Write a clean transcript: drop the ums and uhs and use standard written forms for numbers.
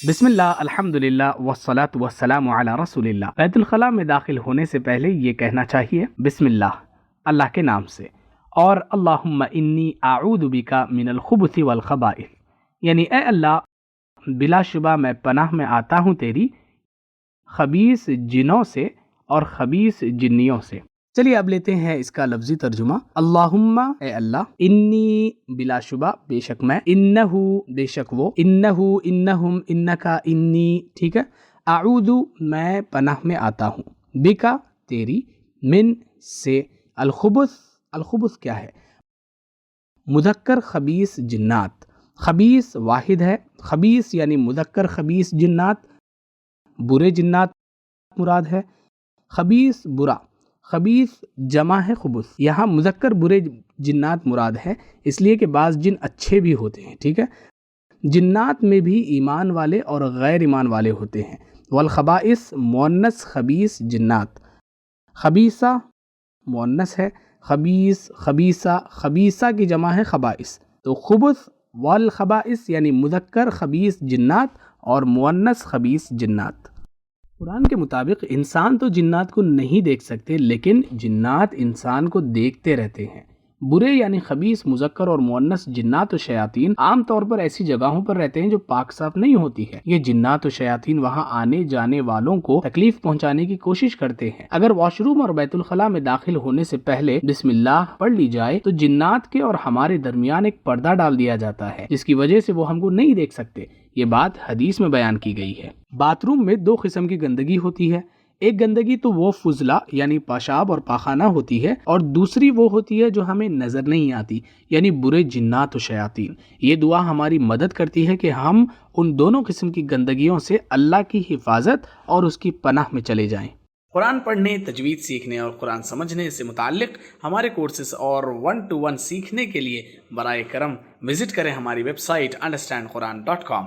بسم اللہ، الحمدللہ والصلاة والسلام علی رسول اللہ۔ بیت الخلاء میں داخل ہونے سے پہلے یہ کہنا چاہیے بسم اللہ کے نام سے، اور اللہم انی اعوذ بک من الخبث والخبائث، یعنی اے اللہ بلا شبہ میں پناہ میں آتا ہوں تیری خبیث جنوں سے اور خبیث جنیوں سے۔ چلیے اب لیتے ہیں اس کا لفظی ترجمہ۔ اللہم اے اللہ، انی بلا شبہ بے شک میں، انہو بے شک وہ، انہو انہم انکا انی، ٹھیک ہے، اعوذ میں پناہ میں آتا ہوں، بکا تیری، من سے، الخبث کیا ہے؟ مذکر خبیث جنات، خبیث واحد ہے، خبیث یعنی مذکر خبیث جنات، برے جنات مراد ہے، خبیث برا، خبیث جمع ہے خبث، یہاں مذکر برے جنات مراد ہے، اس لیے کہ بعض جن اچھے بھی ہوتے ہیں، ٹھیک ہے، جنات میں بھی ایمان والے اور غیر ایمان والے ہوتے ہیں۔ والخبائث مؤنث خبیث جنات، خبیثہ مؤنث ہے، خبیث خبیثہ، خبیثہ کی جمع ہے خبائث، تو خبث والخبائث یعنی مذکر خبیث جنات اور مؤنث خبیث جنات۔ قرآن کے مطابق انسان تو جنات کو نہیں دیکھ سکتے، لیکن جنات انسان کو دیکھتے رہتے ہیں۔ برے یعنی خبیث مذکر اور مؤنث جنات و شیاطین عام طور پر ایسی جگہوں پر رہتے ہیں جو پاک صاف نہیں ہوتی ہے۔ یہ جنات و شیاطین وہاں آنے جانے والوں کو تکلیف پہنچانے کی کوشش کرتے ہیں۔ اگر واش روم اور بیت الخلاء میں داخل ہونے سے پہلے بسم اللہ پڑھ لی جائے تو جنات کے اور ہمارے درمیان ایک پردہ ڈال دیا جاتا ہے، جس کی وجہ سے وہ ہم کو نہیں دیکھ سکتے۔ یہ بات حدیث میں بیان کی گئی ہے۔ باتھ روم میں دو قسم کی گندگی ہوتی ہے، ایک گندگی تو وہ فضلہ یعنی پیشاب اور پاخانہ ہوتی ہے، اور دوسری وہ ہوتی ہے جو ہمیں نظر نہیں آتی، یعنی برے جنات و شیاطین۔ یہ دعا ہماری مدد کرتی ہے کہ ہم ان دونوں قسم کی گندگیوں سے اللہ کی حفاظت اور اس کی پناہ میں چلے جائیں۔ قرآن پڑھنے، تجوید سیکھنے اور قرآن سمجھنے سے متعلق ہمارے کورسز اور 1-to-1 سیکھنے کے لیے برائے کرم وزٹ کریں ہماری ویب سائٹ understandquran.com۔